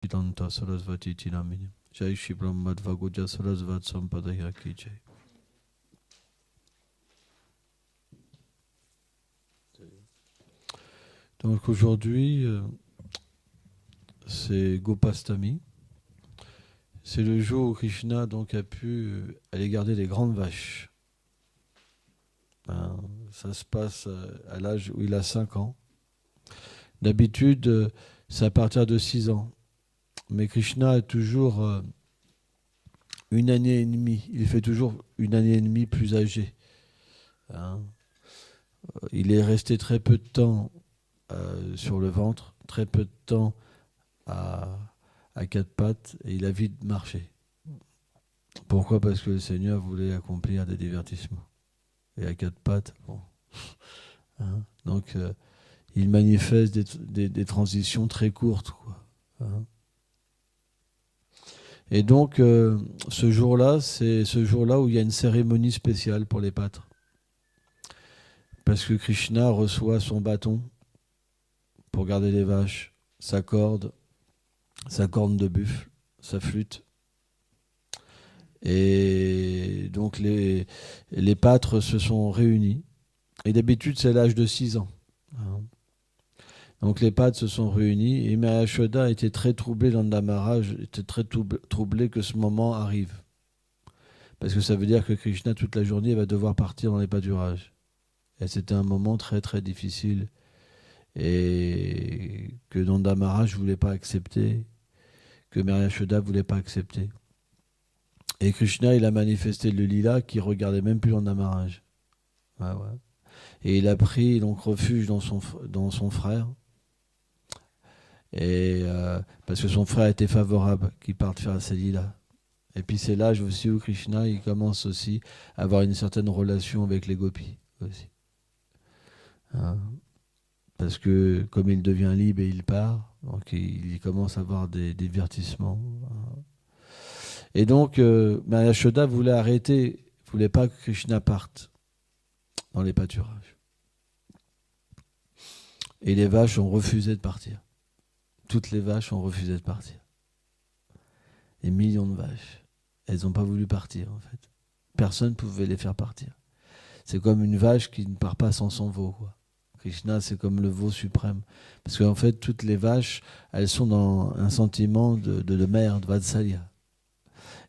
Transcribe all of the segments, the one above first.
Vedanta Sarasvati Ji Namini. Jai Shri Brahmadvagoja Sarasvat Sampadaya Ki Jai. Donc aujourd'hui, c'est Gopastami. C'est le jour où Krishna donc, a pu aller garder les grandes vaches. Ça se passe à l'âge où il a 5 ans. D'habitude, c'est à partir de 6 ans. Mais Krishna a toujours une année et demie. Il fait toujours une année et demie plus âgé. Il est resté très peu de temps sur le ventre, très peu de temps à 4 pattes, et il a vite marché. Pourquoi ? Parce que le Seigneur voulait accomplir des divertissements. Et à 4 pattes, bon. Donc, il manifeste des transitions très courtes, quoi. Et donc, ce jour-là, c'est ce jour-là où il y a une cérémonie spéciale pour les pâtres. Parce que Krishna reçoit son bâton pour garder les vaches, sa corne de buffle, sa flûte. Et donc, les pâtres se sont réunis. Et d'habitude, c'est à l'âge de 6 ans. Donc les pâtres se sont réunis et Maya Yashoda était très troublée, Nanda Maharaj était très troublé que ce moment arrive. Parce que ça veut dire que Krishna, toute la journée, va devoir partir dans les pâturages. Et c'était un moment très très difficile et que Nanda Maharaj ne voulait pas accepter, que Maya Yashoda ne voulait pas accepter. Et Krishna, il a manifesté le lila qui regardait même plus Nanda Maharaj. Ouais. Et il a pris donc refuge dans son frère. Et parce que son frère était favorable qu'il parte faire ses lilas. Et puis c'est l'âge aussi où Krishna il commence aussi à avoir une certaine relation avec les gopis aussi. Parce que comme il devient libre et il part, donc il commence à avoir des divertissements. Et donc Maya Yashoda voulait pas que Krishna parte dans les pâturages. Et les vaches ont refusé de partir. Toutes les vaches ont refusé de partir. Des millions de vaches. Elles n'ont pas voulu partir, en fait. Personne ne pouvait les faire partir. C'est comme une vache qui ne part pas sans son veau, quoi. Krishna, c'est comme le veau suprême. Parce qu'en fait, toutes les vaches, elles sont dans un sentiment de mère, de Vatsalya.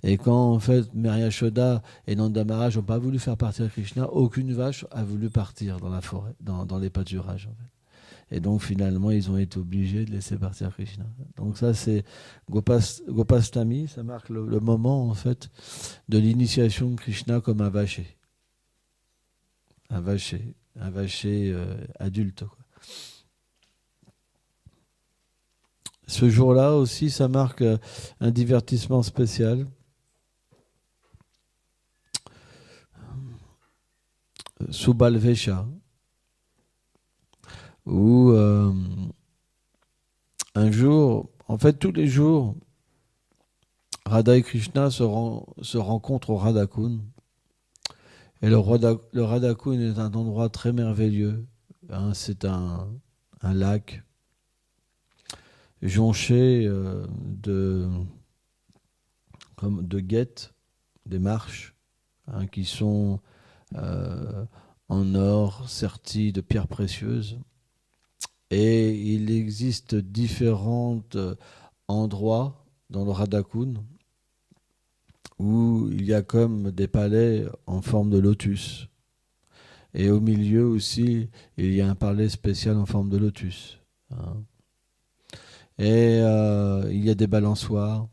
Et quand, en fait, Maya Yashoda et Nanda Maharaj n'ont pas voulu faire partir Krishna, aucune vache a voulu partir dans la forêt, dans les pâturages, en fait. Et donc, finalement, ils ont été obligés de laisser partir Krishna. Donc ça, c'est Gopastami, ça marque le moment, en fait, de l'initiation de Krishna comme un vacher. Un vacher adulte, quoi. Ce jour-là aussi, ça marque un divertissement spécial. Subbalvesha, où un jour, en fait tous les jours, Radha et Krishna se rencontrent au Radhakund. Et le Radhakund est un endroit très merveilleux. C'est un lac jonché de guettes, des marches, qui sont en or serties de pierres précieuses. Et il existe différents endroits dans le Radhakund où il y a comme des palais en forme de lotus. Et au milieu aussi, il y a un palais spécial en forme de lotus. Et il y a des balançoires.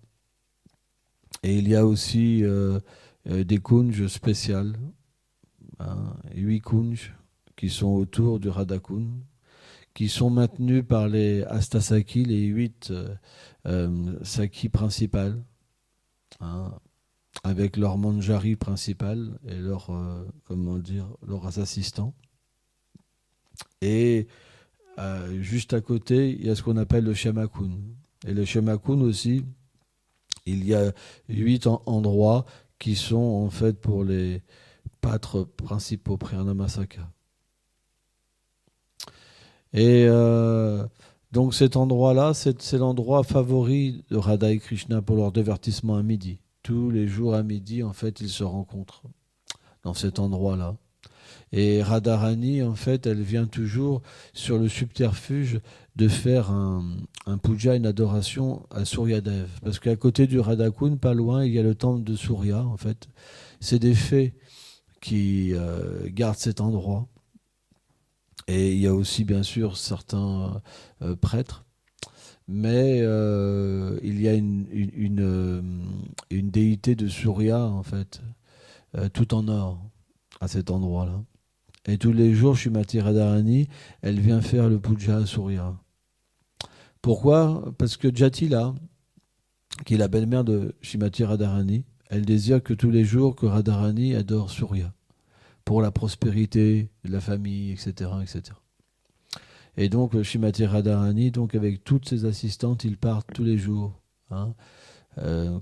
Et il y a aussi des kunjas spéciales. 8 kunjas qui sont autour du Radhakund, qui sont maintenus par les Astasakis, les 8 sakis principales, avec leur manjari principal et leurs assistants. Et juste à côté, il y a ce qu'on appelle le Shyamakund. Et le Shyamakund aussi, il y a 8 endroits qui sont en fait pour les pâtres principaux, Priyanamasaka. Et Donc cet endroit-là, c'est l'endroit favori de Radha et Krishna pour leur divertissement à midi. Tous les jours à midi, en fait, ils se rencontrent dans cet endroit-là. Et Radharani, en fait, elle vient toujours sur le subterfuge de faire un puja, une adoration à Suryadev. Parce qu'à côté du Radhakund, pas loin, il y a le temple de Surya, en fait. C'est des fées qui gardent cet endroit. Et il y a aussi, bien sûr, certains prêtres. Mais il y a une déité de Surya, en fait, tout en or, à cet endroit-là. Et tous les jours, Shrimati Radharani, elle vient faire le puja à Surya. Pourquoi ? Parce que Jatila, qui est la belle-mère de Shrimati Radharani, elle désire que tous les jours que Radharani adore Surya, pour la prospérité de la famille, etc., etc. Et donc, Shrimati Radharani, donc avec toutes ses assistantes, ils partent tous les jours, hein,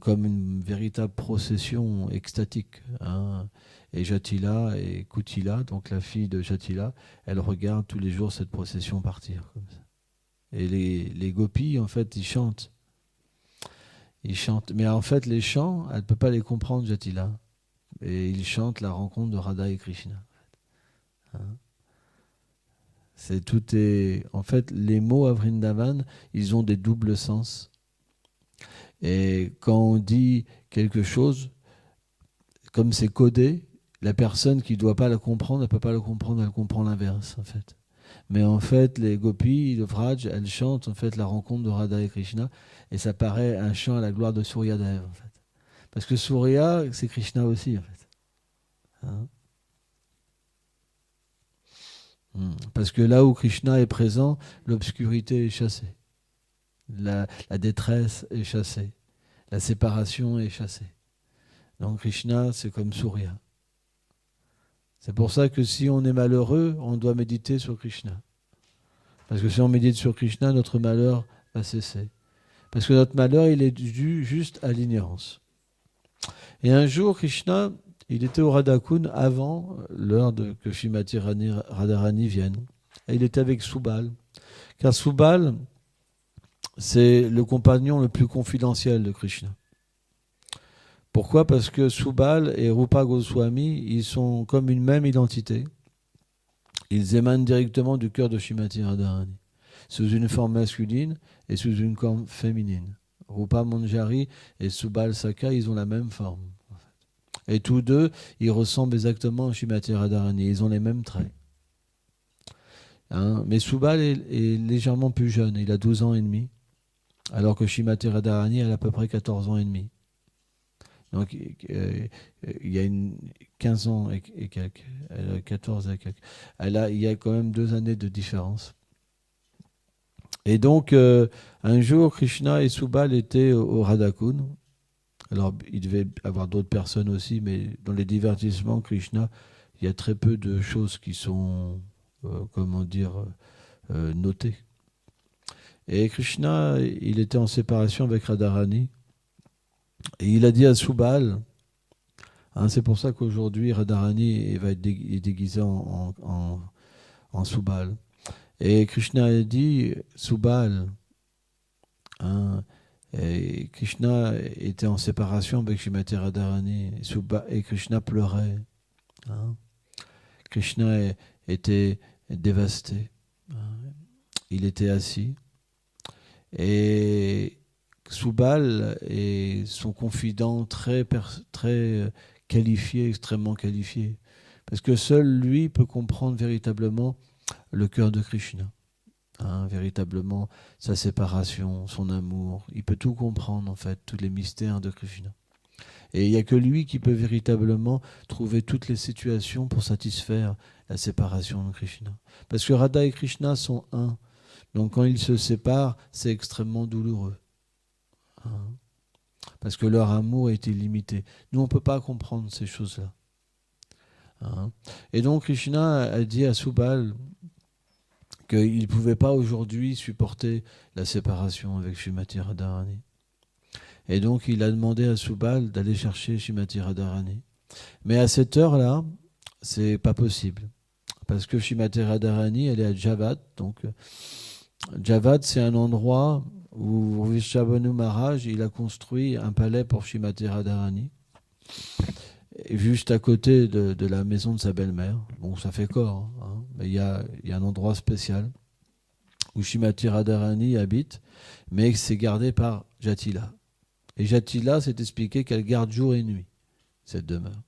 comme une véritable procession extatique, hein. Et Jatila et Kutila, donc la fille de Jatila, elle regarde tous les jours cette procession partir. Comme ça. Et les gopis, en fait, ils chantent. Ils chantent. Mais en fait, les chants, elle ne peut pas les comprendre, Jatila. Et ils chantent la rencontre de Radha et Krishna. Hein. En fait, les mots à Vrindavan, ils ont des doubles sens. Et quand on dit quelque chose, comme c'est codé, la personne qui ne doit pas le comprendre, elle ne peut pas le comprendre, elle comprend l'inverse, en fait. Mais en fait, les gopis de Vraj, elles chantent en fait la rencontre de Radha et Krishna, et ça paraît un chant à la gloire de Suryadev, en fait. Parce que Surya, c'est Krishna aussi, en fait. Hein. Parce que là où Krishna est présent, l'obscurité est chassée. La détresse est chassée. La séparation est chassée. Donc Krishna, c'est comme Surya. C'est pour ça que si on est malheureux, on doit méditer sur Krishna. Parce que si on médite sur Krishna, notre malheur va cesser. Parce que notre malheur, il est dû juste à l'ignorance. Et un jour, Krishna, il était au Radhakund avant l'heure que Shrimati Radharani vienne. Et il était avec Subal. Car Subal, c'est le compagnon le plus confidentiel de Krishna. Pourquoi ? Parce que Subal et Rupa Goswami, ils sont comme une même identité. Ils émanent directement du cœur de Shrimati Radharani, sous une forme masculine et sous une forme féminine. Rupa Manjari et Subal Saka, ils ont la même forme. En fait. Et tous deux, ils ressemblent exactement à Shrimati Radharani. Ils ont les mêmes traits. Hein, mais Subal est légèrement plus jeune. Il a 12 ans et demi. Alors que Shrimati Radharani, elle a à peu près 14 ans et demi. Donc, il y a 15 ans et quelques. Elle a 14 et quelques. Il y a quand même 2 années de différence. Et donc, un jour, Krishna et Subal étaient au Radhakund. Alors, il devait y avoir d'autres personnes aussi, mais dans les divertissements, Krishna, il y a très peu de choses qui sont, notées. Et Krishna, il était en séparation avec Radharani. Et il a dit à Subal, hein, c'est pour ça qu'aujourd'hui, Radharani va être déguisé en Subal. Et Krishna a dit, Subal, hein, et Krishna était en séparation avec Shrimati Radharani, et Krishna pleurait. Hein. Krishna était dévasté. Hein. Il était assis. Et Subal est son confident très qualifié, extrêmement qualifié. Parce que seul lui peut comprendre véritablement le cœur de Krishna. Hein, véritablement sa séparation, son amour. Il peut tout comprendre en fait, tous les mystères de Krishna. Et il n'y a que lui qui peut véritablement trouver toutes les situations pour satisfaire la séparation de Krishna. Parce que Radha et Krishna sont un. Donc quand ils se séparent, c'est extrêmement douloureux. Hein, parce que leur amour est illimité. Nous, on ne peut pas comprendre ces choses-là. Hein. Et donc Krishna a dit à Subal qu'il ne pouvait pas aujourd'hui supporter la séparation avec Shrimati Radharani. Et donc il a demandé à Subal d'aller chercher Shrimati Radharani. Mais à cette heure-là, c'est pas possible. Parce que Shrimati Radharani, elle est à Javad, donc Javad, c'est un endroit où Vrishabhanu Maharaj, il a construit un palais pour Shrimati Radharani, juste à côté de la maison de sa belle-mère. Bon, ça fait corps, hein, mais il y a un endroit spécial où Shrimati Radharani habite, mais c'est gardé par Jatila. Et Jatila s'est expliqué qu'elle garde jour et nuit cette demeure.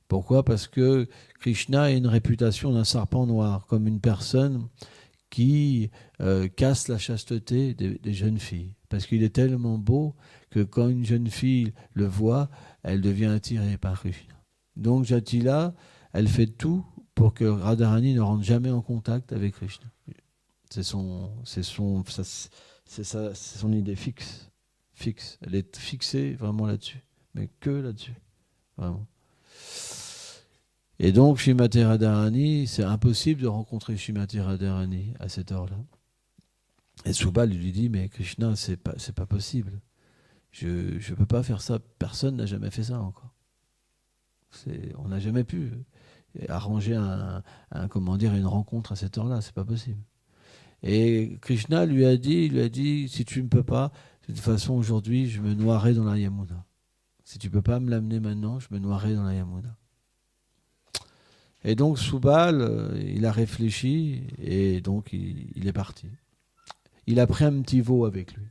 Pourquoi ? Parce que Krishna a une réputation d'un serpent noir, comme une personne qui casse la chasteté des jeunes filles. Parce qu'il est tellement beau que quand une jeune fille le voit, elle devient attirée par Krishna. Donc Jatila, elle fait tout pour que Radharani ne rentre jamais en contact avec Krishna. C'est son idée fixe. Elle est fixée vraiment là-dessus. Mais que là-dessus. Vraiment. Et donc, Shrimati Radharani, c'est impossible de rencontrer Shrimati Radharani à cette heure-là. Et Subal lui dit, mais Krishna, c'est pas possible. Je peux pas faire ça. Personne n'a jamais fait ça encore. On n'a jamais pu arranger une rencontre à cette heure-là. C'est pas possible. Et Krishna lui a dit, si tu ne peux pas, de toute façon, aujourd'hui, je me noierai dans la Yamuna. Si tu peux pas me l'amener maintenant, je me noierai dans la Yamuna. Et donc Subal, il a réfléchi et donc il est parti. Il a pris un petit veau avec lui.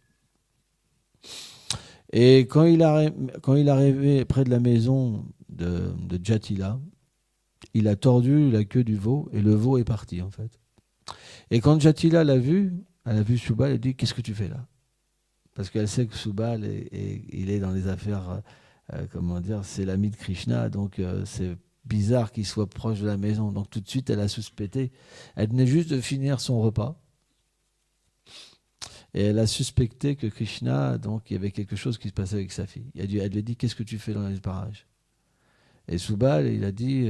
Et quand il est arrivé près de la maison de Jatila, il a tordu la queue du veau et le veau est parti en fait. Et quand Jatila l'a vu, elle a vu Subal, elle a dit, qu'est-ce que tu fais là ? Parce qu'elle sait que Subal il est dans les affaires, c'est l'ami de Krishna, donc c'est bizarre qu'il soit proche de la maison. Donc tout de suite, elle a suspecté. Elle venait juste de finir son repas. Et elle a suspecté que Krishna, donc il y avait quelque chose qui se passait avec sa fille. Elle lui a dit, qu'est-ce que tu fais dans les parages ? Et Subal, il a dit,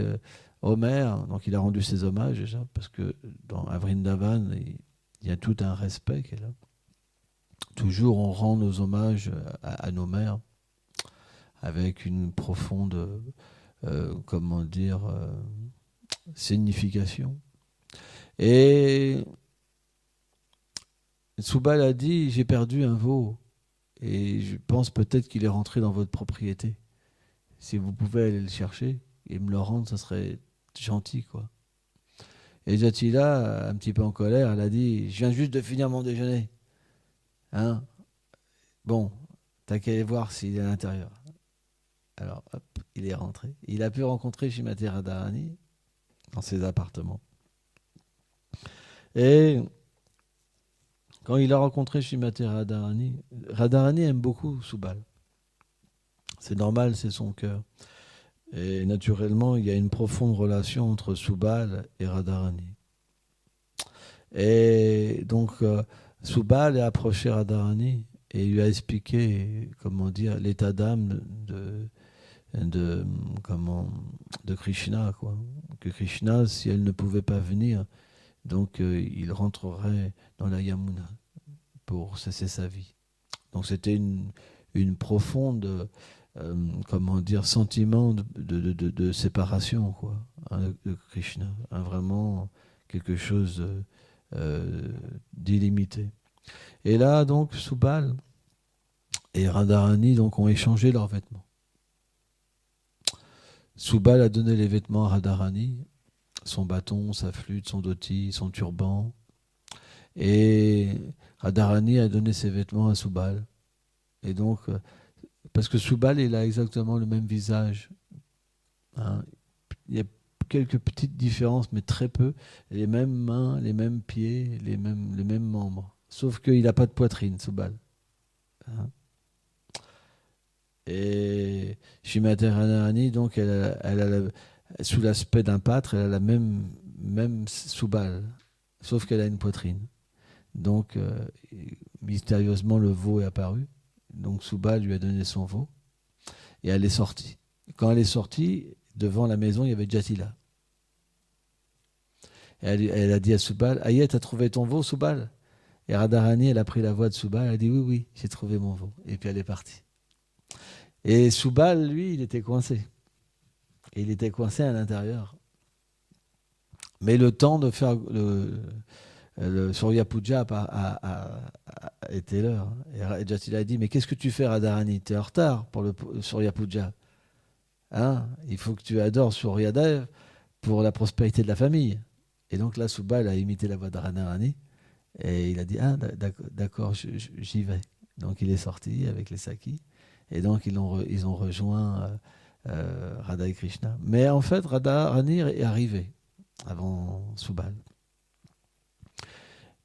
Homer, donc il a rendu ses hommages déjà, parce que à Vrindavan, il y a tout un respect qui est là. Toujours on rend nos hommages à nos mères avec une profonde signification. Et Subal a dit, j'ai perdu un veau et je pense peut-être qu'il est rentré dans votre propriété. Si vous pouvez aller le chercher et me le rendre, ça serait gentil, quoi. Et Jatila, un petit peu en colère, elle a dit, je viens juste de finir mon déjeuner. Hein ? Bon, t'as qu'à aller voir s'il est à l'intérieur. Alors, hop, il est rentré. Il a pu rencontrer Shrimati Radharani dans ses appartements. Et quand il a rencontré Shrimati Radharani, Radharani aime beaucoup Subal. C'est normal, c'est son cœur. Et naturellement, il y a une profonde relation entre Subal et Radharani. Et donc, Subal a approché Radharani et lui a expliqué, l'état d'âme de Krishna, quoi. Que Krishna, si elle ne pouvait pas venir, donc il rentrerait dans la Yamuna pour cesser sa vie. Donc c'était une profonde sentiment de séparation, quoi, hein, de Krishna, hein, vraiment quelque chose d'illimité. Et là donc Subal et Radharani donc ont échangé leurs vêtements. Subal a donné les vêtements à Radharani, son bâton, sa flûte, son dhoti, son turban. Et Radharani a donné ses vêtements à Subal. Et donc, parce que Subal, il a exactement le même visage. Hein. Il y a quelques petites différences, mais très peu. Les mêmes mains, les mêmes pieds, les mêmes membres. Sauf qu'il n'a pas de poitrine, Subal. Hein. Et Shrimati Radharani, donc, elle a sous l'aspect d'un pâtre, elle a la même Subal, sauf qu'elle a une poitrine. Donc, mystérieusement, le veau est apparu. Donc, Subal lui a donné son veau et elle est sortie. Quand elle est sortie, devant la maison, il y avait Jatila. Et elle a dit à Subal, Aïe, t'as trouvé ton veau, Subal ? Et Radharani, elle a pris la voix de Subal, elle a dit, oui, j'ai trouvé mon veau. Et puis elle est partie. Et Subal, lui, il était coincé. Et il était coincé à l'intérieur. Mais le temps de faire le Surya Puja était l'heure. Et Jatila a dit, mais qu'est-ce que tu fais, Radharani? Tu es en retard pour le Surya Puja. Hein, il faut que tu adores Suryadev pour la prospérité de la famille. Et donc là, Subal a imité la voix de Radharani. Et il a dit, ah, d'accord, j'y vais. Donc il est sorti avec les Sakis. Et donc ils ont rejoint Radha et Krishna. Mais en fait, Radharani est arrivé avant Subal.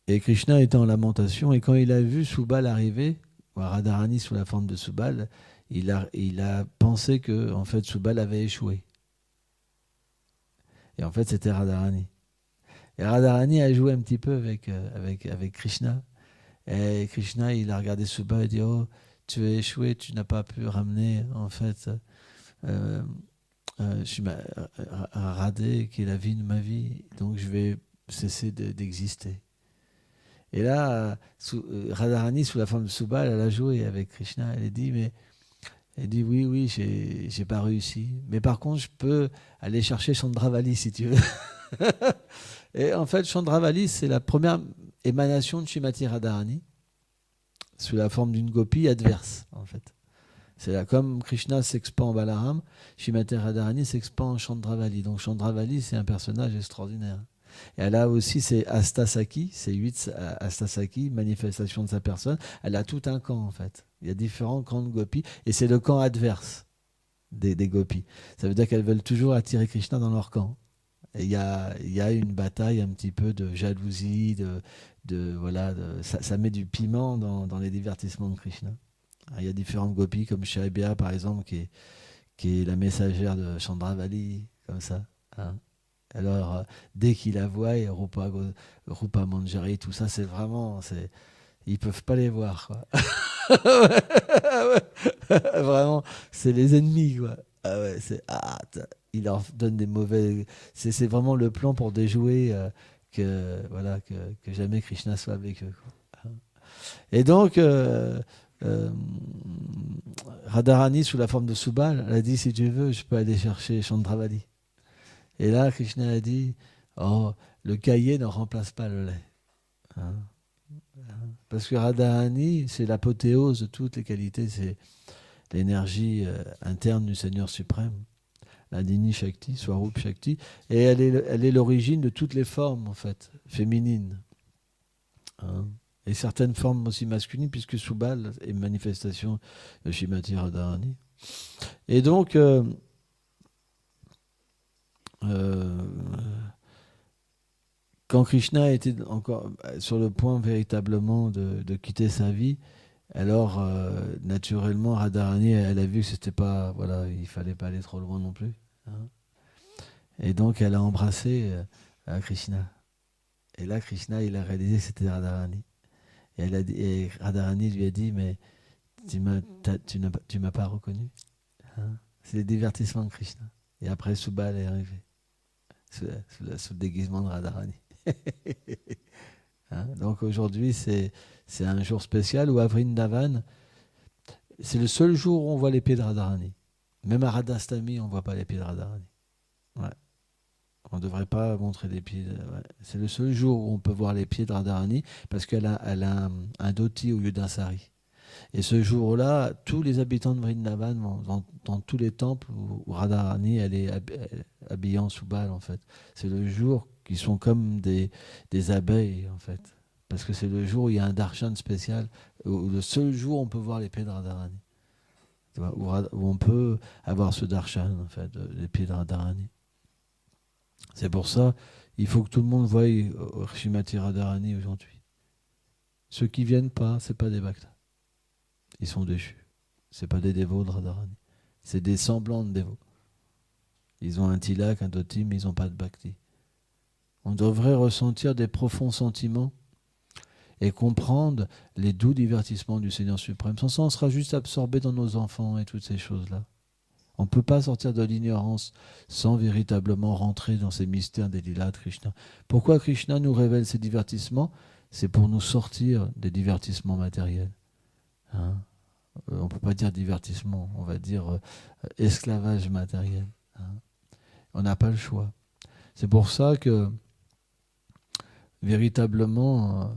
Et Krishna était en lamentation. Et quand il a vu Subal arriver, Radharani sous la forme de Subal, il a pensé que en fait, Subal avait échoué. Et en fait, c'était Radharani. Et Radharani a joué un petit peu avec Krishna. Et Krishna, il a regardé Subal et dit, oh, tu as échoué, tu n'as pas pu ramener en fait Radhé, qui est la vie de ma vie, donc je vais cesser d'exister. Et là, Radharani, sous la forme de Subal, elle a joué avec Krishna. Elle dit oui, j'ai pas réussi. Mais par contre, je peux aller chercher Chandravali si tu veux. Et en fait, Chandravali, c'est la première émanation de Srimati Radharani, sous la forme d'une gopi adverse, en fait. C'est là, comme Krishna s'expand en Balaram, Srimati Radharani s'expand en Chandravali. Donc Chandravali, c'est un personnage extraordinaire. Et elle a aussi ses Astasaki, ses 8 Astasaki, manifestations de sa personne. Elle a tout un camp, en fait. Il y a différents camps de gopis, et c'est le camp adverse des gopis. Ça veut dire qu'elles veulent toujours attirer Krishna dans leur camp. Et il y a une bataille un petit peu de jalousie, ça met du piment dans les divertissements de Krishna. Il y a différentes gopis, comme Sharibya, par exemple, qui est la messagère de Chandravali, comme ça. Hein. Alors, dès qu'il la voit, et Rupa Manjari, tout ça, c'est vraiment... ils peuvent pas les voir, quoi. Vraiment, c'est les ennemis, quoi. Ah ouais, il leur donne des mauvais... C'est vraiment le plan pour déjouer que jamais Krishna soit avec eux, quoi. Et donc... Radharani, sous la forme de Subal, elle a dit, si tu veux, je peux aller chercher Chandravali. Et là, Krishna a dit, oh, le cahier ne remplace pas le lait. Hein. Parce que Radharani, c'est l'apothéose de toutes les qualités, c'est l'énergie interne du Seigneur suprême, l'Adini Shakti, Swarup Shakti, et elle est l'origine de toutes les formes, en fait, féminines. Hein. Et certaines formes aussi masculines, puisque Subal est une manifestation de Srimati Radharani. Et donc, quand Krishna était encore sur le point véritablement de quitter sa vie, alors naturellement Radharani, elle a vu que c'était pas, voilà, il fallait pas aller trop loin non plus. Hein. Et donc elle a embrassé Krishna. Et là, Krishna, il a réalisé que c'était Radharani. Et Radharani lui a dit, mais tu m'as pas reconnu. Hein. C'est le divertissement de Krishna. Et après, Subal est arrivé, sous le déguisement de Radharani. Hein. Donc aujourd'hui, c'est un jour spécial où à Vrindavan, c'est le seul jour où on voit les pieds de Radharani. Même à Radhastami, on ne voit pas les pieds de Radharani. Ouais. On ne devrait pas montrer les pieds. Ouais. C'est le seul jour où on peut voir les pieds de Radharani parce qu'elle a un dhoti au lieu d'un sari. Et ce jour-là, tous les habitants de Vrindavan vont dans tous les temples où Radharani elle est habillée en Subal, en fait. C'est le jour qui sont comme des abeilles, en fait. Parce que c'est le jour où il y a un darshan spécial, où le seul jour où on peut voir les pieds de Radharani. Où on peut avoir ce darshan, en fait, les pieds de Radharani. C'est pour ça il faut que tout le monde voie Srimati Radharani aujourd'hui. Ceux qui ne viennent pas, ce n'est pas des bhaktas. Ils sont déchus. Ce n'est pas des dévots de Radharani. C'est des semblants de dévots. Ils ont un tilak, un dhoti, mais ils n'ont pas de bhakti. On devrait ressentir des profonds sentiments et comprendre les doux divertissements du Seigneur suprême. Sans ça, on sera juste absorbé dans nos enfants et toutes ces choses-là. On ne peut pas sortir de l'ignorance sans véritablement rentrer dans ces mystères des lilas de Krishna. Pourquoi Krishna nous révèle ces divertissements? C'est pour nous sortir des divertissements matériels. Hein? On ne peut pas dire divertissement, on va dire esclavage matériel. Hein? On n'a pas le choix. C'est pour ça que véritablement,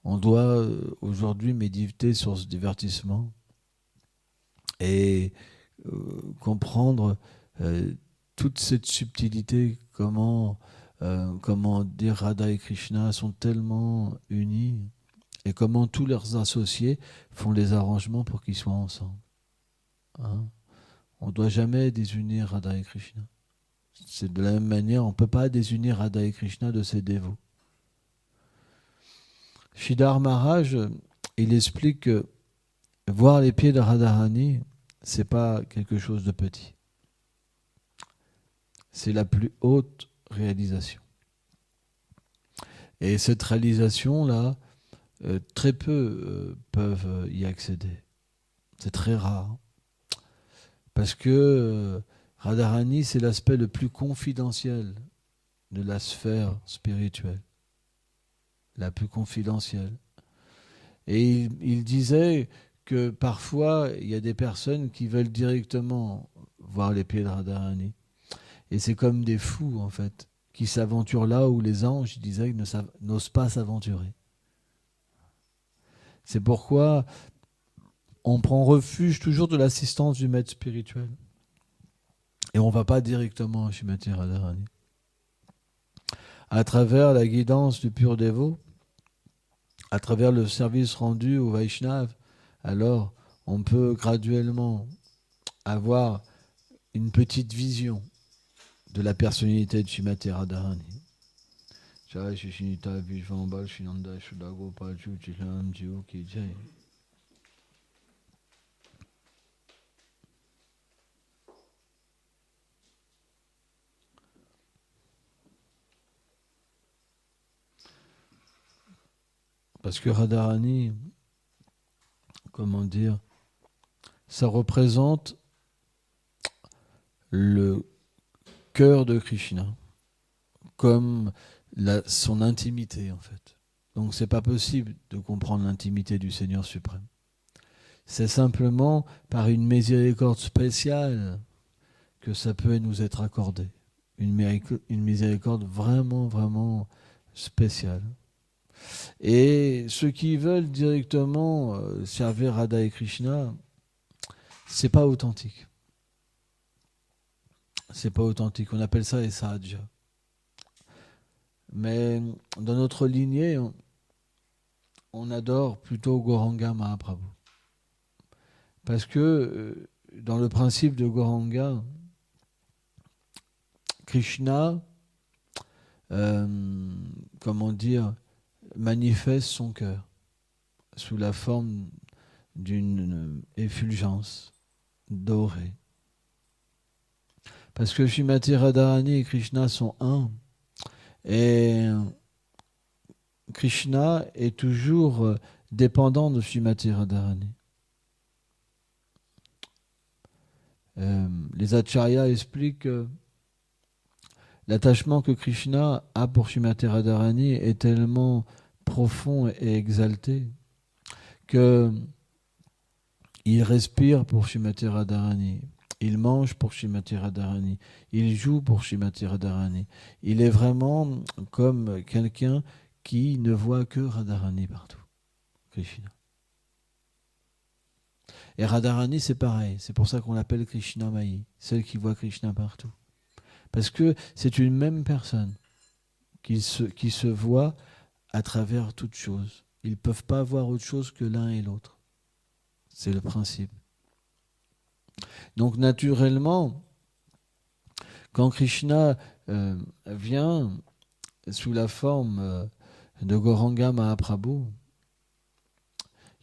on doit aujourd'hui méditer sur ce divertissement et comprendre toute cette subtilité, comment dire Radha et Krishna sont tellement unis et comment tous leurs associés font les arrangements pour qu'ils soient ensemble. Hein? On ne doit jamais désunir Radha et Krishna. C'est de la même manière, on ne peut pas désunir Radha et Krishna de ses dévots. Sridhar Maharaj, il explique que voir les pieds de Radharani, c'est pas quelque chose de petit. C'est la plus haute réalisation. Et cette réalisation-là, très peu peuvent y accéder. C'est très rare. Parce que Radharani, c'est l'aspect le plus confidentiel de la sphère spirituelle. La plus confidentielle. Et il disait que parfois, il y a des personnes qui veulent directement voir les pieds de Radharani. Et c'est comme des fous, en fait, qui s'aventurent là où les anges, il disait, n'osent pas s'aventurer. C'est pourquoi on prend refuge toujours de l'assistance du maître spirituel. Et on ne va pas directement à Srimati Radharani. À travers la guidance du pur dévot, à travers le service rendu au Vaishnav, alors on peut graduellement avoir une petite vision de la personnalité de Srimati Radharani. Jai Shri Shinita Vishvambal Shinanda Shudagopal Chuchilam Jiu Ki Jai. Parce que Radharani, comment dire, ça représente le cœur de Krishna, comme son intimité en fait. Donc c'est pas possible de comprendre l'intimité du Seigneur suprême. C'est simplement par une miséricorde spéciale que ça peut nous être accordé. Une miséricorde vraiment, vraiment spéciale. Et ceux qui veulent directement servir Radha et Krishna, c'est pas authentique. C'est pas authentique. On appelle ça les sadhya. Mais dans notre lignée, on adore plutôt Gauranga Mahaprabhu. Parce que dans le principe de Gauranga, Krishna, comment dire, manifeste son cœur sous la forme d'une effulgence dorée. Parce que Srimati Radharani et Krishna sont un. Et Krishna est toujours dépendant de Srimati Radharani. Les acharyas expliquent que l'attachement que Krishna a pour Srimati Radharani est tellement profond et exalté que il respire pour Srimati Radharani, il mange pour Srimati Radharani, il joue pour Srimati Radharani. Il est vraiment comme quelqu'un qui ne voit que Radharani partout, Krishna. Et Radharani, c'est pareil, c'est pour ça qu'on l'appelle Krishna Mayi, celle qui voit Krishna partout. Parce que c'est une même personne qui se voit à travers toute chose. Ils ne peuvent pas voir autre chose que l'un et l'autre. C'est le principe. Donc naturellement, quand Krishna vient sous la forme de Gauranga Mahaprabhu,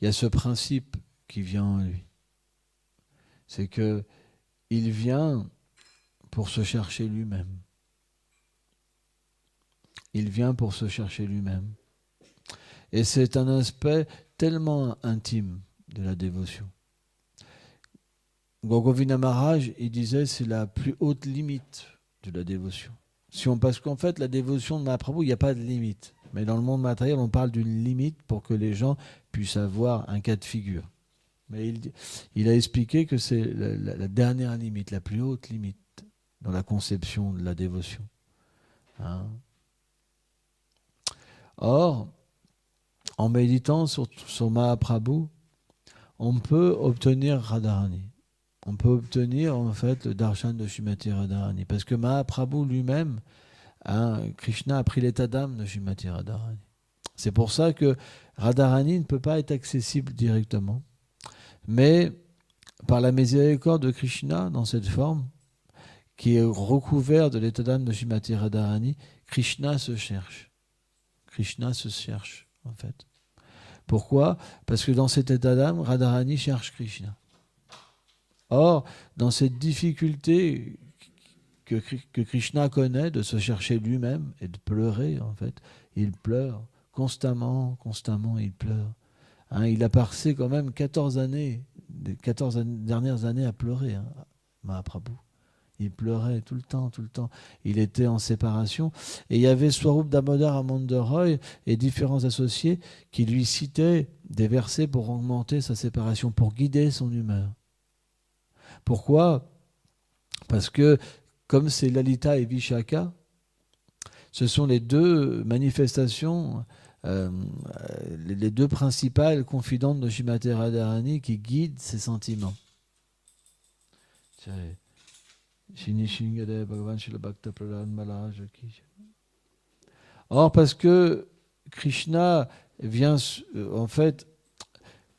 il y a ce principe qui vient en lui. C'est que il vient pour se chercher lui-même. Il vient pour se chercher lui-même. Et c'est un aspect tellement intime de la dévotion. Gaur Govinda Maharaj, il disait, c'est la plus haute limite de la dévotion. Parce qu'en fait, la dévotion de Mahaprabhu, il n'y a pas de limite. Mais dans le monde matériel, on parle d'une limite pour que les gens puissent avoir un cas de figure. Mais il a expliqué que c'est la dernière limite, la plus haute limite dans la conception de la dévotion. Hein? Or, en méditant sur Mahaprabhu, on peut obtenir Radharani. On peut obtenir en fait le darshan de Srimati Radharani. Parce que Mahaprabhu lui-même, Krishna a pris l'état d'âme de Srimati Radharani. C'est pour ça que Radharani ne peut pas être accessible directement. Mais par la miséricorde de Krishna, dans cette forme, qui est recouvert de l'état d'âme de Srimati Radharani, Krishna se cherche. Krishna se cherche, en fait. Pourquoi ? Parce que dans cet état d'âme, Radharani cherche Krishna. Or, dans cette difficulté que Krishna connaît de se chercher lui-même et de pleurer, en fait, il pleure constamment, il pleure. Il a passé quand même 14 dernières années à pleurer, Mahaprabhu. Il pleurait tout le temps. Il était en séparation. Et il y avait Swarup Damodar Amandaroy et différents associés qui lui citaient des versets pour augmenter sa séparation, pour guider son humeur. Pourquoi ? Parce que, comme c'est Lalita et Vishaka, ce sont les deux manifestations, les deux principales confidentes de Srimati Radharani qui guident ses sentiments. Or, parce que Krishna vient, en fait,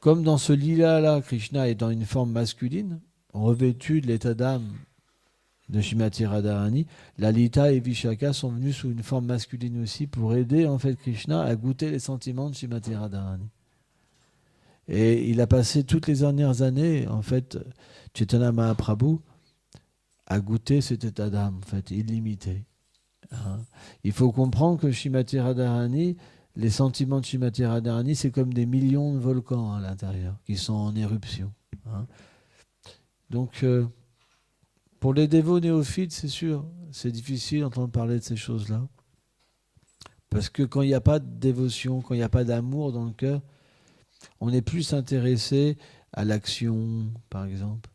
comme dans ce lila-là, Krishna est dans une forme masculine, revêtu de l'état d'âme de Srimati Radharani, Lalita et Vishaka sont venus sous une forme masculine aussi pour aider en fait Krishna à goûter les sentiments de Srimati Radharani. Et il a passé toutes les dernières années, en fait, Chaitanya Mahaprabhu, à goûter cet état d'âme, en fait, illimité. Il faut comprendre que Srimati Radharani, les sentiments de Srimati Radharani, c'est comme des millions de volcans à l'intérieur, qui sont en éruption. Donc, pour les dévots néophytes, c'est sûr, c'est difficile d'entendre parler de ces choses-là. Parce que quand il n'y a pas de dévotion, quand il n'y a pas d'amour dans le cœur, on est plus intéressé à l'action, par exemple,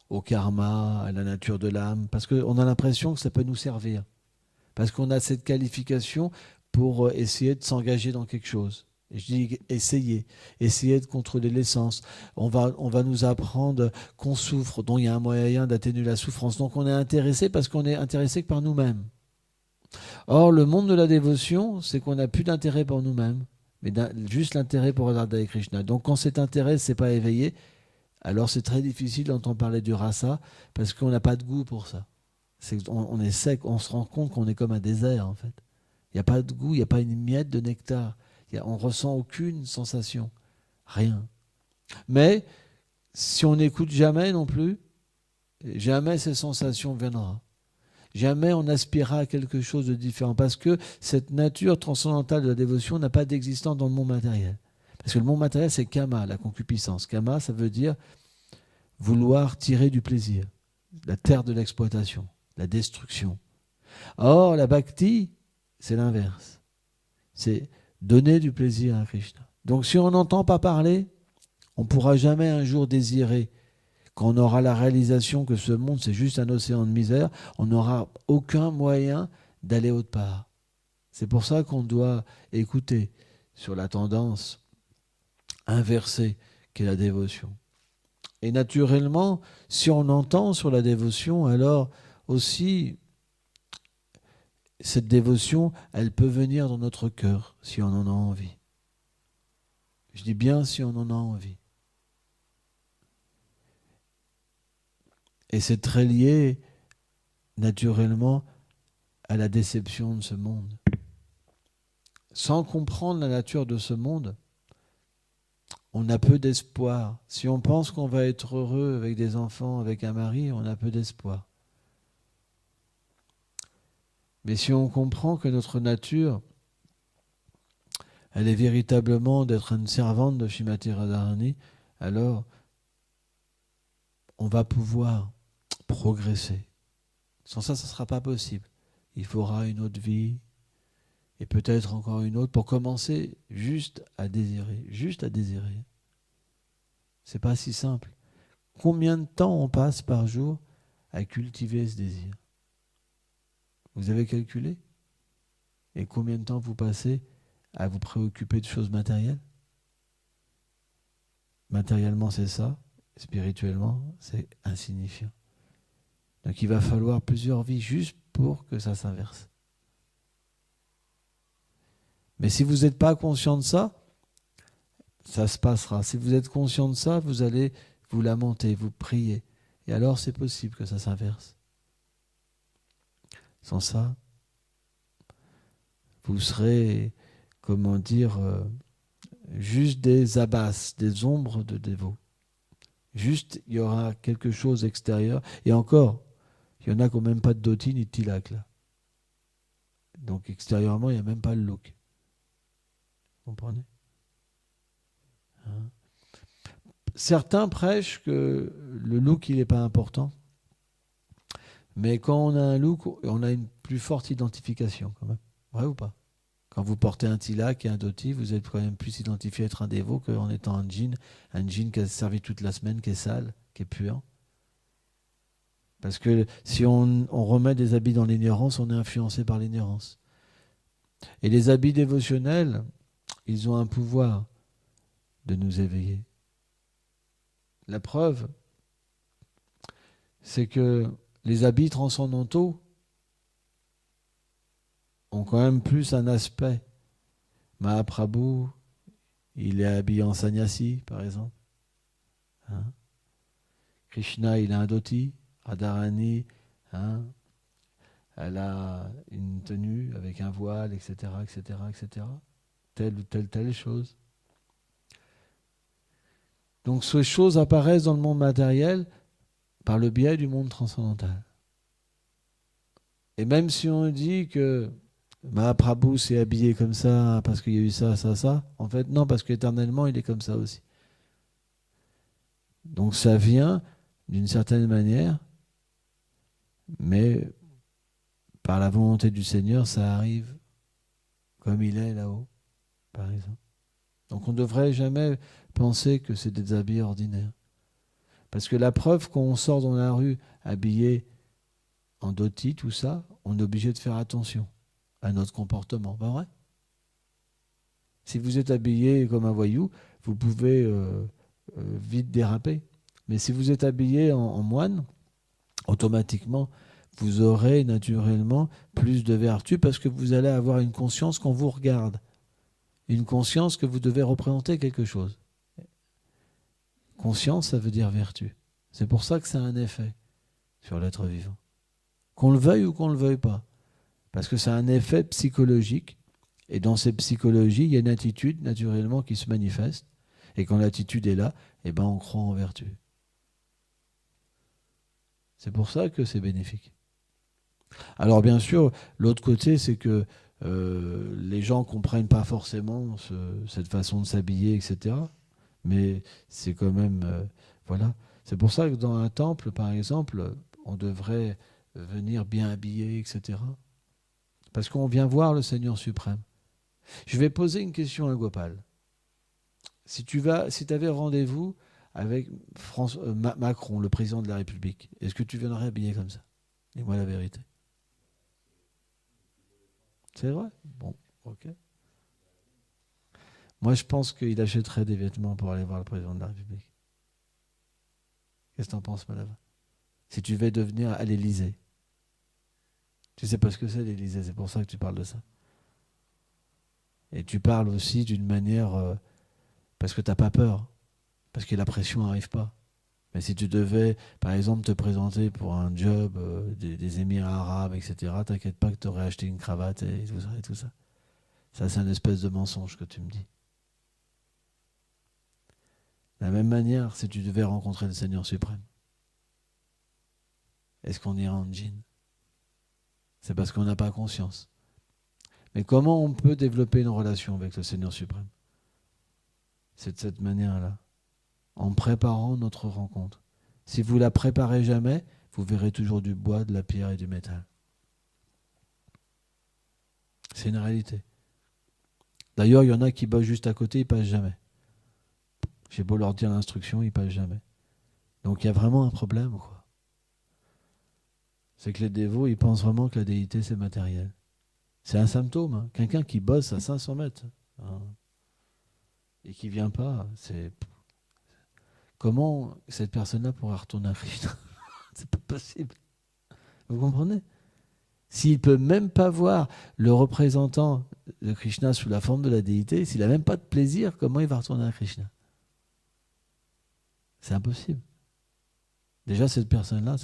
au karma, à la nature de l'âme, parce qu'on a l'impression que ça peut nous servir. Parce qu'on a cette qualification pour essayer de s'engager dans quelque chose. Et je dis essayer de contrôler l'essence. On va nous apprendre qu'on souffre, dont il y a un moyen d'atténuer la souffrance. Donc on est intéressé parce qu'on est intéressé que par nous-mêmes. Or, le monde de la dévotion, c'est qu'on n'a plus d'intérêt pour nous-mêmes, mais juste l'intérêt pour Radha et Krishna. Donc quand cet intérêt ne s'est pas éveillé, alors c'est très difficile d'entendre parler du rasa parce qu'on n'a pas de goût pour ça. On est sec, on se rend compte qu'on est comme un désert en fait. Il n'y a pas de goût, il n'y a pas une miette de nectar. On ne ressent aucune sensation, rien. Mais si on n'écoute jamais non plus, jamais ces sensations viendront. Jamais on aspirera à quelque chose de différent. Parce que cette nature transcendantale de la dévotion n'a pas d'existence dans le monde matériel. Parce que le monde matériel, c'est kama, la concupiscence. Kama, ça veut dire vouloir tirer du plaisir, la terre de l'exploitation, la destruction. Or, la bhakti, c'est l'inverse. C'est donner du plaisir à Krishna. Donc si on n'entend pas parler, on ne pourra jamais un jour désirer. Quand on aura la réalisation que ce monde, c'est juste un océan de misère, on n'aura aucun moyen d'aller autre part. C'est pour ça qu'on doit écouter sur la tendance inversée qu'est la dévotion. Et naturellement, si on entend sur la dévotion, alors aussi, cette dévotion, elle peut venir dans notre cœur si on en a envie. Je dis bien si on en a envie. Et c'est très lié, naturellement, à la déception de ce monde. Sans comprendre la nature de ce monde, on a peu d'espoir. Si on pense qu'on va être heureux avec des enfants, avec un mari, on a peu d'espoir. Mais si on comprend que notre nature, elle est véritablement d'être une servante de Srimati Radharani, alors on va pouvoir progresser. Sans ça, ça ne sera pas possible. Il faudra une autre vie, et peut-être encore une autre, pour commencer juste à désirer. Juste à désirer. C'est pas si simple. Combien de temps on passe par jour à cultiver ce désir ? Vous avez calculé ? Et combien de temps vous passez à vous préoccuper de choses matérielles. Matériellement, c'est ça. Spirituellement, c'est insignifiant. Donc il va falloir plusieurs vies juste pour que ça s'inverse. Mais si vous n'êtes pas conscient de ça, ça se passera. Si vous êtes conscient de ça, vous allez vous lamenter, vous prier. Et alors c'est possible que ça s'inverse. Sans ça, vous serez, comment dire, juste des abbasses, des ombres de dévots. Juste, il y aura quelque chose extérieur. Et encore, il y en a qui n'ont même pas de dhoti ni de tilak là. Donc extérieurement, il n'y a même pas le look. Vous comprenez ? Hein ? Certains prêchent que le look, il n'est pas important. Mais quand on a un look, on a une plus forte identification quand même. Vrai ou pas ? Quand vous portez un tilak et un dhoti, vous êtes quand même plus identifié à être un dévot qu'en étant un jean qui a servi toute la semaine, qui est sale, qui est puant. Parce que si on remet des habits dans l'ignorance, on est influencé par l'ignorance. Et les habits dévotionnels, ils ont un pouvoir de nous éveiller. La preuve, c'est que les habits transcendantaux ont quand même plus un aspect. Mahaprabhu, il est habillé en sannyasi, par exemple. Hein? Krishna, il a un dhoti. Radharani, hein? Elle a une tenue avec un voile, etc., etc., etc. Telle ou telle chose. Donc ces choses apparaissent dans le monde matériel par le biais du monde transcendantal. Et même si on dit que Mahaprabhu s'est habillé comme ça parce qu'il y a eu ça, ça, ça, en fait non, parce qu'éternellement il est comme ça aussi. Donc ça vient d'une certaine manière, mais par la volonté du Seigneur, ça arrive comme il est là-haut, par exemple. Donc on ne devrait jamais penser que c'est des habits ordinaires. Parce que la preuve qu'on sort dans la rue habillé en dhoti, tout ça, on est obligé de faire attention à notre comportement, pas vrai ? Si vous êtes habillé comme un voyou, vous pouvez vite déraper. Mais si vous êtes habillé en moine, automatiquement, vous aurez naturellement plus de vertu parce que vous allez avoir une conscience qu'on vous regarde. Une conscience que vous devez représenter quelque chose. Conscience, ça veut dire vertu. C'est pour ça que ça a un effet sur l'être vivant. Qu'on le veuille ou qu'on ne le veuille pas. Parce que ça a un effet psychologique. Et dans cette psychologie, il y a une attitude naturellement qui se manifeste. Et quand l'attitude est là, eh ben on croit en vertu. C'est pour ça que c'est bénéfique. Alors bien sûr, l'autre côté, c'est que les gens ne comprennent pas forcément cette façon de s'habiller, etc. Mais c'est quand même... voilà. C'est pour ça que dans un temple, par exemple, on devrait venir bien habillé, etc. Parce qu'on vient voir le Seigneur suprême. Je vais poser une question à Gopal. Si tu avais rendez-vous avec Macron, le président de la République, est-ce que tu viendrais habillé comme ça ? Dis-moi la vérité. C'est vrai ? Bon, ok. Moi, je pense qu'il achèterait des vêtements pour aller voir le président de la République. Qu'est-ce que tu en penses, madame ? Si tu veux devenir à l'Élysée. Tu sais pas ce que c'est l'Élysée, c'est pour ça que tu parles de ça. Et tu parles aussi d'une manière... parce que tu n'as pas peur. Parce que la pression n'arrive pas. Mais si tu devais, par exemple, te présenter pour un job des Émirats arabes, etc., t'inquiète pas que tu aurais acheté une cravate et tout ça. Ça, c'est une espèce de mensonge que tu me dis. De la même manière, si tu devais rencontrer le Seigneur suprême, est-ce qu'on ira en jean ? C'est parce qu'on n'a pas conscience. Mais comment on peut développer une relation avec le Seigneur suprême ? C'est de cette manière-là, en préparant notre rencontre. Si vous la préparez jamais, vous verrez toujours du bois, de la pierre et du métal. C'est une réalité. D'ailleurs, il y en a qui bossent juste à côté, ils passent jamais. J'ai beau leur dire l'instruction, ils passent jamais. Donc il y a vraiment un problème, quoi. C'est que les dévots, ils pensent vraiment que la déité, c'est matériel. C'est un symptôme. Hein. Quelqu'un qui bosse à 500 mètres, hein, et qui ne vient pas, comment cette personne-là pourra retourner à Krishna? C'est pas possible. Vous comprenez? S'il ne peut même pas voir le représentant de Krishna sous la forme de la déité, s'il n'a même pas de plaisir, comment il va retourner à Krishna? C'est impossible. Déjà, cette personne-là,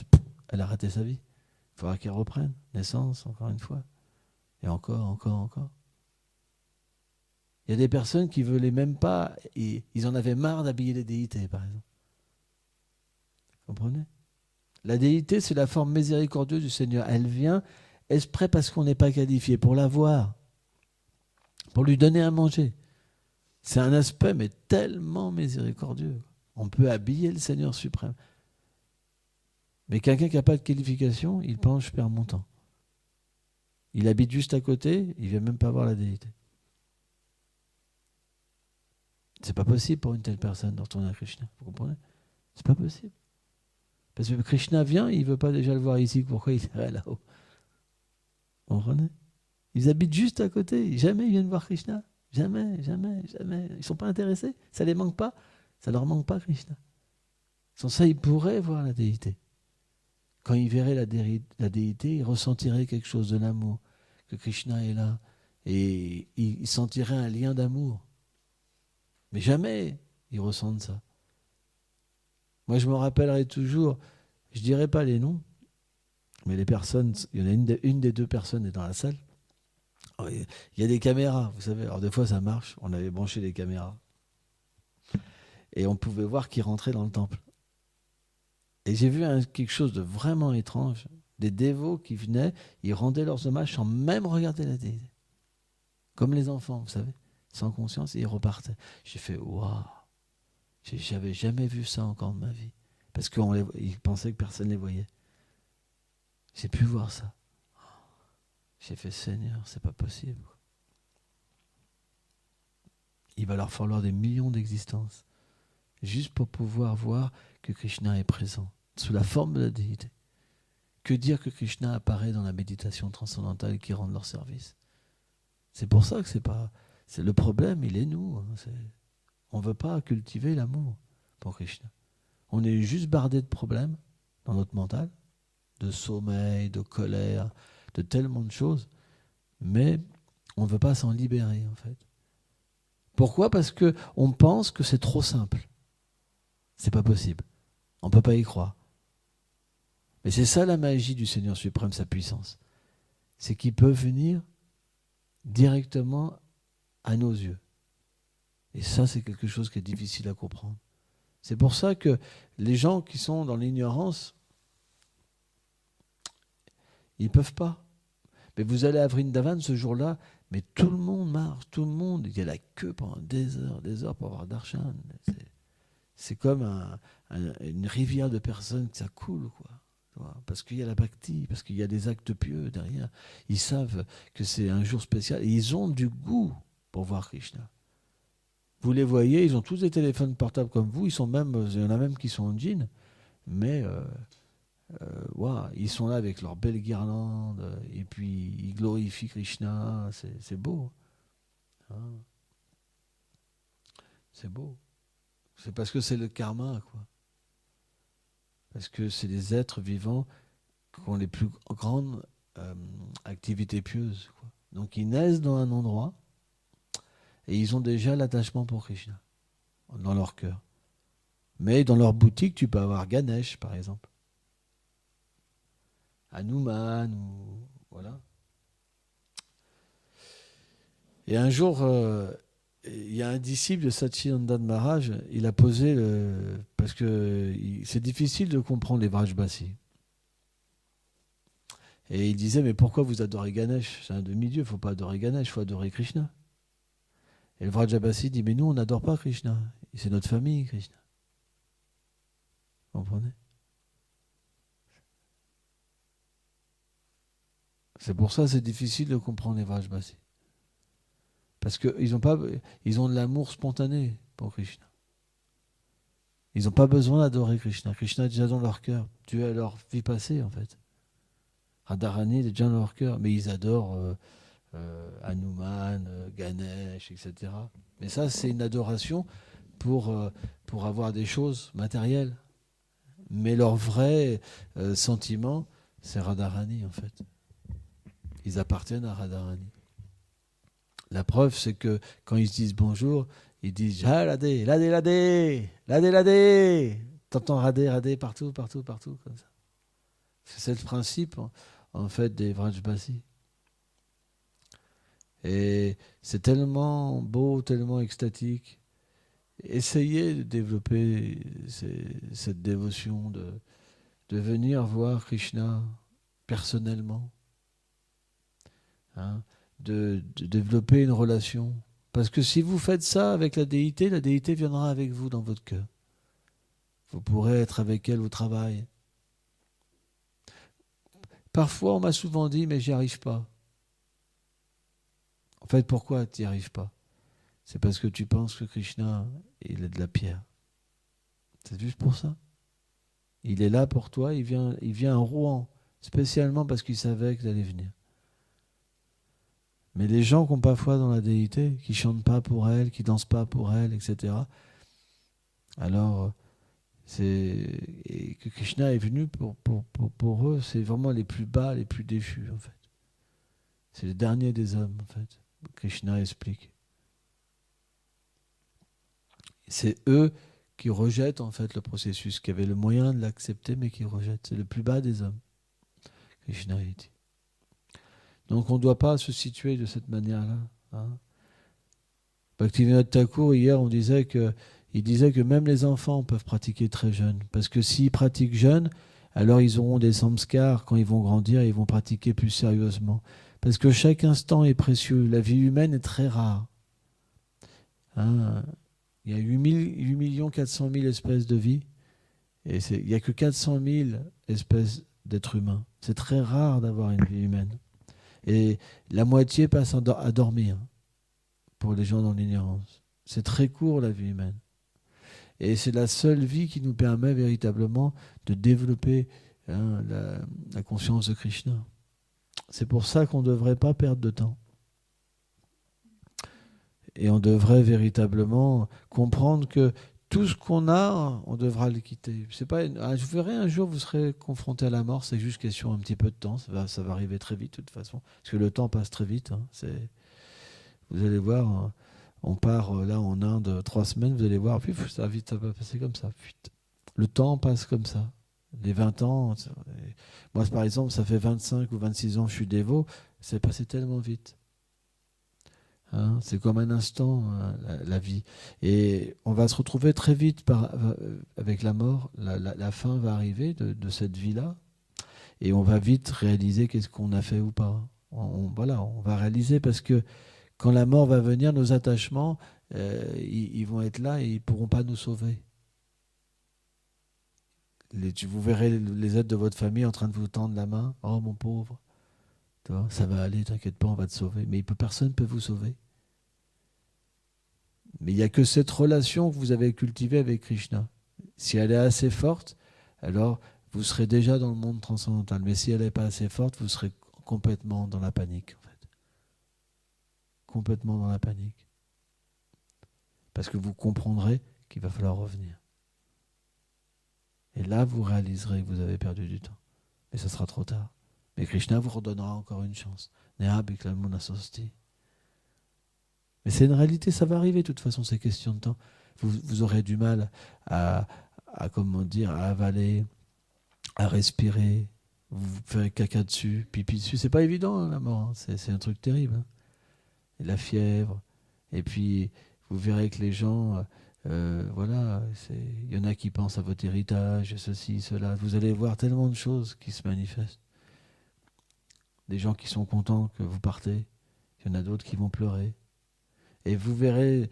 elle a raté sa vie. Il faudra qu'elle reprenne. Naissance, encore une fois. Et encore. Il y a des personnes qui ne voulaient même pas, et ils en avaient marre d'habiller les déités, par exemple. Vous comprenez? La déité, c'est la forme miséricordieuse du Seigneur. Elle vient exprès parce qu'on n'est pas qualifié, pour la voir, pour lui donner à manger. C'est un aspect, mais tellement miséricordieux. On peut habiller le Seigneur suprême. Mais quelqu'un qui n'a pas de qualification, il pense, je perds mon temps. Il habite juste à côté, il ne vient même pas voir la déité. C'est pas possible pour une telle personne de retourner à Krishna. Vous comprenez? C'est pas possible. Parce que Krishna vient, il ne veut pas déjà le voir ici, pourquoi il irait là-haut? Vous comprenez? Ils habitent juste à côté, jamais ils viennent voir Krishna. Jamais. Ils ne sont pas intéressés, ça ne les manque pas. Ça ne leur manque pas Krishna. Sans ça, ils pourraient voir la déité. Quand ils verraient la déité, ils ressentiraient quelque chose de l'amour, que Krishna est là. Et ils sentiraient un lien d'amour. Mais jamais ils ressentent ça. Moi, je me rappellerai toujours, je ne dirai pas les noms, mais les personnes, il y en a une des deux personnes est dans la salle. Alors, il y a des caméras, vous savez. Alors des fois, ça marche. On avait branché des caméras. Et on pouvait voir qui rentrait dans le temple. Et j'ai vu quelque chose de vraiment étrange. Des dévots qui venaient, ils rendaient leurs hommages sans même regarder la déité. Comme les enfants, vous savez, sans conscience, et ils repartaient. J'ai fait, waouh, j'avais jamais vu ça encore de ma vie. Parce qu'ils pensaient que personne ne les voyait. J'ai pu voir ça. J'ai fait, Seigneur, c'est pas possible. Il va leur falloir des millions d'existences juste pour pouvoir voir que Krishna est présent sous la forme de la déité. Que dire que Krishna apparaît dans la méditation transcendantale qui rend leur service? C'est pour ça que c'est le problème, il est nous. On ne veut pas cultiver l'amour pour Krishna. On est juste bardé de problèmes dans notre mental, de sommeil, de colère, de tellement de choses, mais on ne veut pas s'en libérer en fait. Pourquoi? Parce qu'on pense que c'est trop simple. C'est pas possible. On ne peut pas y croire. Mais c'est ça la magie du Seigneur suprême, sa puissance. C'est qu'il peut venir directement à nos yeux. Et ça, c'est quelque chose qui est difficile à comprendre. C'est pour ça que les gens qui sont dans l'ignorance, ils ne peuvent pas. Mais vous allez à Vrindavan ce jour-là, mais tout le monde marche, tout le monde, il y a la queue pendant des heures pour avoir darshan. C'est comme une rivière de personnes, ça coule, quoi. Parce qu'il y a la bhakti, parce qu'il y a des actes pieux derrière. Ils savent que c'est un jour spécial et ils ont du goût pour voir Krishna. Vous les voyez, ils ont tous des téléphones portables comme vous, il y en a même qui sont en jean, mais ils sont là avec leurs belles guirlandes et puis ils glorifient Krishna, c'est beau. Hein, c'est beau. C'est parce que c'est le karma, quoi. Parce que c'est des êtres vivants qui ont les plus grandes activités pieuses, quoi. Donc ils naissent dans un endroit et ils ont déjà l'attachement pour Krishna dans leur cœur. Mais dans leur boutique, tu peux avoir Ganesh, par exemple. Hanuman, ou voilà. Et un jour, il y a un disciple de Satchidananda Maharaj, il a posé parce que c'est difficile de comprendre les Vrajbasi. Et il disait, mais pourquoi vous adorez Ganesh? C'est un demi-dieu, il ne faut pas adorer Ganesh, il faut adorer Krishna. Et le Vrajabasi dit, mais nous, on n'adore pas Krishna. C'est notre famille, Krishna. Vous comprenez? C'est pour ça que c'est difficile de comprendre les Vrajbasi. Parce qu'ils ont de l'amour spontané pour Krishna. Ils n'ont pas besoin d'adorer Krishna. Krishna est déjà dans leur cœur. Dieu est leur vie passée, en fait. Radharani est déjà dans leur cœur. Mais ils adorent Hanuman, Ganesh, etc. Mais ça, c'est une adoration pour avoir des choses matérielles. Mais leur vrai sentiment, c'est Radharani, en fait. Ils appartiennent à Radharani. La preuve, c'est que quand ils se disent bonjour, ils disent ah, Radé, Radé, Radé, Radé, Radé. T'entends Radé, Radé partout, partout, partout, comme ça. C'est le principe, en fait, des Vrajbasi. Et c'est tellement beau, tellement extatique. Essayez de développer cette dévotion, de venir voir Krishna personnellement, hein, de développer une relation. Parce que si vous faites ça avec la déité viendra avec vous dans votre cœur. Vous pourrez être avec elle au travail. Parfois, on m'a souvent dit, mais j'y arrive pas. En fait, pourquoi tu n'y arrives pas? C'est parce que tu penses que Krishna, il est de la pierre. C'est juste pour ça. Il est là pour toi, il vient à Rouen, spécialement parce qu'il savait que tu allais venir. Mais les gens qui n'ont pas foi dans la déité, qui ne chantent pas pour elle, qui ne dansent pas pour elle, etc., alors, et que Krishna est venu pour eux, c'est vraiment les plus bas, les plus déchus, en fait. C'est les derniers des hommes, en fait. Krishna explique. C'est eux qui rejettent, en fait, le processus, qui avaient le moyen de l'accepter, mais qui rejettent. C'est le plus bas des hommes, Krishna a dit. Donc on ne doit pas se situer de cette manière-là. Hein. Bhaktivinoda Thakur, hier, il disait que même les enfants peuvent pratiquer très jeunes. Parce que s'ils pratiquent jeunes, alors ils auront des samskars. Quand ils vont grandir, ils vont pratiquer plus sérieusement. Parce que chaque instant est précieux. La vie humaine est très rare. Hein. Il y a 8 400 000 espèces de vie. Et il n'y a que 400 000 espèces d'êtres humains. C'est très rare d'avoir une vie humaine. Et la moitié passe à dormir pour les gens dans l'ignorance. C'est très court la vie humaine. Et c'est la seule vie qui nous permet véritablement de développer la conscience de Krishna. C'est pour ça qu'on ne devrait pas perdre de temps. Et on devrait véritablement comprendre que tout ce qu'on a, on devra le quitter. C'est pas je verrai un jour, vous serez confronté à la mort, c'est juste question un petit peu de temps, ça va arriver très vite de toute façon, parce que le temps passe très vite. Hein. Vous allez voir, on part là en Inde 3 semaines, vous allez voir, ça va passer comme ça. Le temps passe comme ça. Les 20 ans, moi par exemple, ça fait 25 ou 26 ans que je suis dévot, c'est passé tellement vite. Hein, c'est comme un instant, la vie. Et on va se retrouver très vite avec la mort. La fin va arriver de cette vie-là. Et on va vite réaliser qu'est-ce qu'on a fait ou pas. Voilà, on va réaliser parce que quand la mort va venir, nos attachements, ils vont être là et ils ne pourront pas nous sauver. Vous verrez les êtres de votre famille en train de vous tendre la main. Oh mon pauvre, ça va aller, t'inquiète pas, on va te sauver. Mais personne ne peut vous sauver. Mais il n'y a que cette relation que vous avez cultivée avec Krishna. Si elle est assez forte, alors vous serez déjà dans le monde transcendantal. Mais si elle n'est pas assez forte, vous serez complètement dans la panique, en fait. Complètement dans la panique. Parce que vous comprendrez qu'il va falloir revenir. Et là, vous réaliserez que vous avez perdu du temps. Mais ce sera trop tard. Mais Krishna vous redonnera encore une chance. Neha Biklalmuna Sosti. Mais c'est une réalité, ça va arriver de toute façon, c'est question de temps. Vous aurez du mal à avaler, à respirer, vous ferez caca dessus, pipi dessus. C'est pas évident, hein, la mort, hein. C'est un truc terrible. Hein. Et la fièvre. Et puis, vous verrez que les gens, voilà, il y en a qui pensent à votre héritage, ceci, cela. Vous allez voir tellement de choses qui se manifestent. Des gens qui sont contents que vous partez. Il y en a d'autres qui vont pleurer. Et vous verrez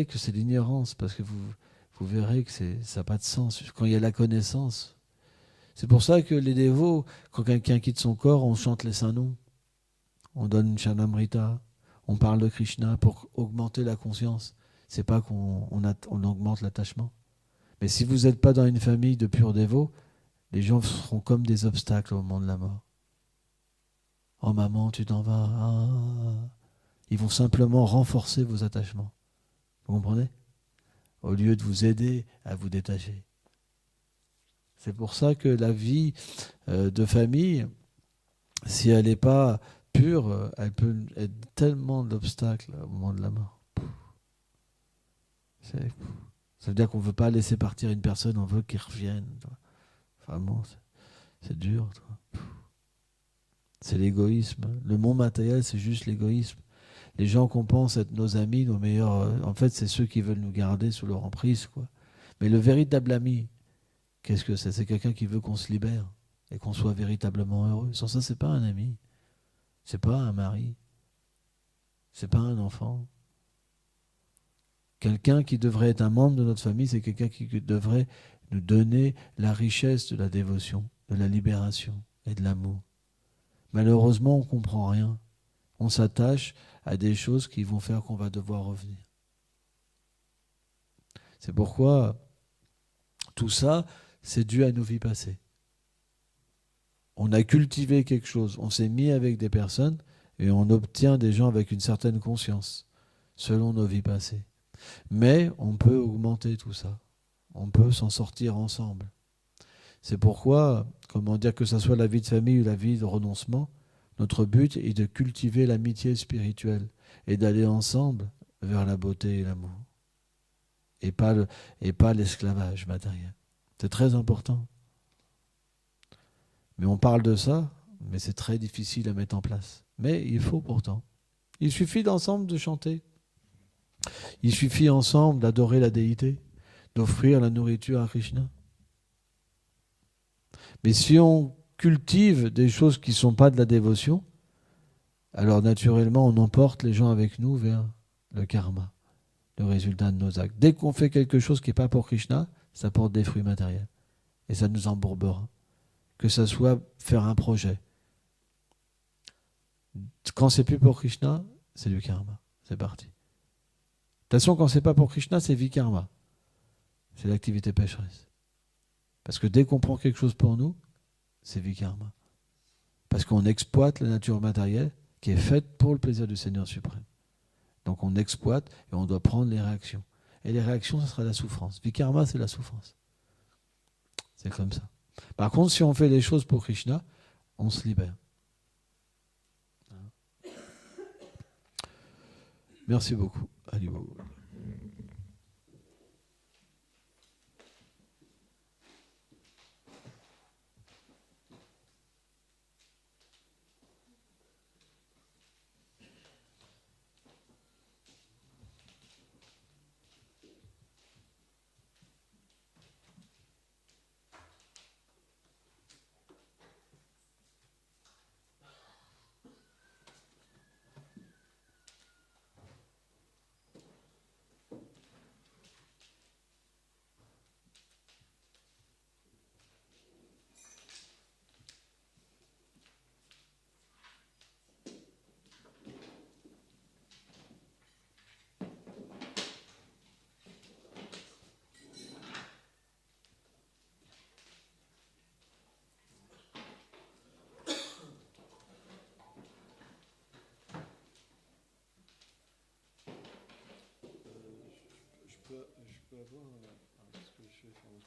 que c'est l'ignorance, parce que vous verrez que ça n'a pas de sens. Quand il y a la connaissance, c'est pour ça que les dévots, quand quelqu'un quitte son corps, on chante les saints noms, on donne une Charnamrita, on parle de Krishna pour augmenter la conscience. C'est pas qu'on augmente l'attachement. Mais si vous n'êtes pas dans une famille de purs dévots, les gens seront comme des obstacles au moment de la mort. Oh maman, tu t'en vas. Ah. Ils vont simplement renforcer vos attachements. Vous comprenez? Au lieu de vous aider à vous détacher. C'est pour ça que la vie de famille, si elle n'est pas pure, elle peut être tellement d'obstacles au moment de la mort. Ça veut dire qu'on ne veut pas laisser partir une personne, on veut qu'il revienne. Enfin bon, c'est dur. C'est l'égoïsme. Le monde matériel, c'est juste l'égoïsme. Les gens qu'on pense être nos amis, nos meilleurs, en fait, c'est ceux qui veulent nous garder sous leur emprise, quoi. Mais le véritable ami, qu'est-ce que c'est? C'est quelqu'un qui veut qu'on se libère et qu'on soit véritablement heureux. Sans ça, c'est pas un ami, c'est pas un mari, c'est pas un enfant. Quelqu'un qui devrait être un membre de notre famille, c'est quelqu'un qui devrait nous donner la richesse de la dévotion, de la libération et de l'amour. Malheureusement, on ne comprend rien. On s'attache à des choses qui vont faire qu'on va devoir revenir. C'est pourquoi tout ça, c'est dû à nos vies passées. On a cultivé quelque chose, on s'est mis avec des personnes et on obtient des gens avec une certaine conscience, selon nos vies passées. Mais on peut augmenter tout ça. On peut s'en sortir ensemble. C'est pourquoi, comment dire, que ce soit la vie de famille ou la vie de renoncement, notre but est de cultiver l'amitié spirituelle et d'aller ensemble vers la beauté et l'amour. Et pas l'esclavage matériel. C'est très important. Mais on parle de ça, mais c'est très difficile à mettre en place. Mais il faut pourtant. Il suffit d'ensemble de chanter. Il suffit ensemble d'adorer la déité, d'offrir la nourriture à Krishna. Mais si on cultive des choses qui ne sont pas de la dévotion, alors naturellement on emporte les gens avec nous vers le karma, le résultat de nos actes. Dès qu'on fait quelque chose qui n'est pas pour Krishna, ça porte des fruits matériels. Et ça nous embourbera. Que ça soit faire un projet. Quand c'est plus pour Krishna, c'est du karma. C'est parti. De toute façon, quand c'est pas pour Krishna, c'est vikarma. C'est l'activité pécheresse. Parce que dès qu'on prend quelque chose pour nous, c'est vikarma. Parce qu'on exploite la nature matérielle qui est faite pour le plaisir du Seigneur suprême. Donc on exploite et on doit prendre les réactions. Et les réactions, ce sera la souffrance. Vikarma, c'est la souffrance. C'est comme ça. Par contre, si on fait les choses pour Krishna, on se libère. Merci beaucoup. Allez, je peux avoir ce que je fais.